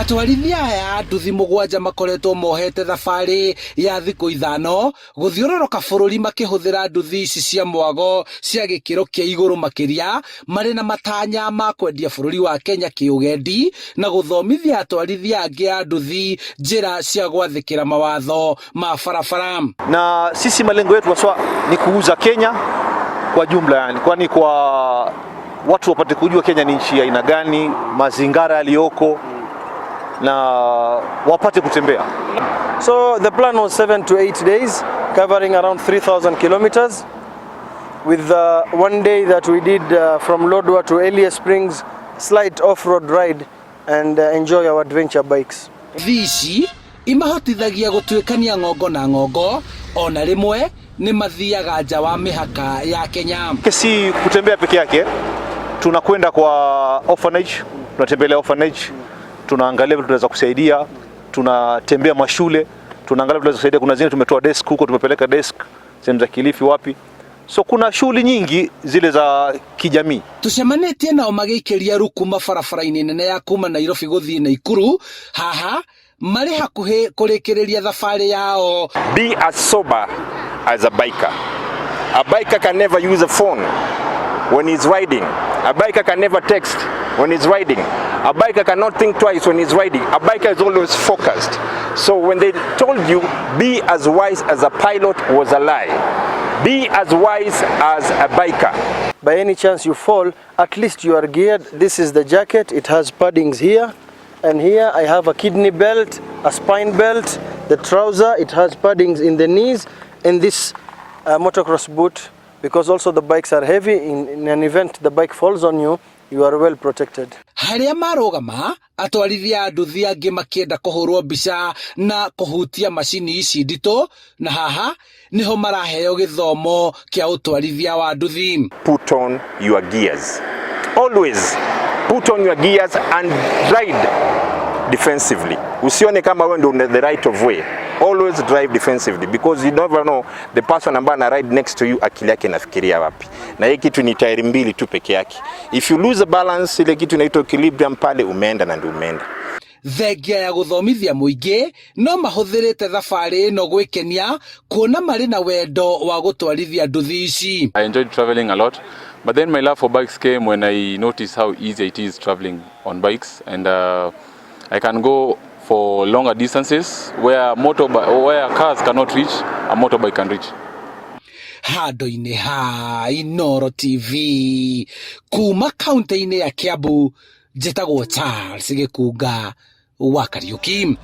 Atwarithia aya nduthi mũgwanja makoretwo mohete thabarĩ ya thikũ ithano gũthiũrũrũka bũrũri makĩhũthĩra nduthi ici cia mwago cia gĩkĩro kĩa igũrũ makĩria, marĩ na matanya ma kwendia bũrũri wa Kenya kĩũgendi na gũthomithia atwarithia angĩ a nduthi njĩra cia gwathĩkĩra mawatho ma barabara. Na sisi malengo yetu haswa ni kuuza Kenya kwa jumla, yani kwani kwa watu wapate kujua Kenya ni nchi ya aina gani, mazingira yaliyoko na wapate kutembea. So the plan was 7 to 8 days covering around 3,000 kilometers with one day that we did from Lodwar to Elia Springs, slight off-road ride and enjoy our adventure bikes. Thisi imahotithagia gũtuĩkania ng'ongo na ng'ongo, ona rĩmwe nĩ mathiaga nja wa mĩhaka ya Kenya. Si kutembea peke yake, tunakwenda kwa orphanage, tunatembelea orphanage, tunaangalia vile tunaweza kusaidia, tunatembea mashule, tunaangalia vile tunaweza kusaidia. Kuna zingine tumetoa desk huko, tumepeleka desk sehemu za Kilifi wapi. So kuna shughuli nyingi zile za kijamii. Tucemanĩtie nao magĩikĩria ruku mabarabara-inĩ nene ya kuma Nairobi gũthiĩ Naikuru, haha marĩ hakuhĩ kũrĩkĩrĩria thabarĩ yao. Be as sober as a biker. A biker can never use a phone when he's riding. A biker can never text when he's riding. A biker cannot think twice when he's riding. A biker is always focused. So when they told you be as wise as a pilot was a lie. Be as wise as a biker. By any chance you fall, at least you are geared. This is the jacket, it has paddings here. And here I have a kidney belt, a spine belt. The trouser, it has paddings in the knees. And this motocross boot, because also the bikes are heavy. In an event the bike falls on you, you are well protected. Harĩa marũgama atwarithia a nduthi angĩ makĩenda kũhũrwo mbica na kũhutia macini ici nditũ, na haha niho maraheo gĩthomo kĩa ũtwarithia wa nduthi. Put on your gears. Always put on your gears and ride defensively. Usione kama wewe ndio the right of way. Always drive defensively because you never know the person ambaye ana ride next to you akili yake inafikiria wapi. Na hii kitu ni tairi mbili tu peke yake. If you lose the balance, ile kitu inaitwa equilibrium, pale umeenda na ndio umeenda. Thengia ya gũthomithia mũingĩ no mahũthĩrĩte thabarĩ ĩno gwĩkenia, kuona marĩ na wendo wa gũtwarithia nduthi ici. I enjoyed traveling a lot, but then my love for bikes came when I noticed how easy it is traveling on bikes, and I can go for longer distances where cars cannot reach, a motorbike can reach. Handũ-inĩ ha Inooro TV kuma kaunti-inĩ ya Kiambu, njĩtagwo Charles Gĩkunga wa Kariũki.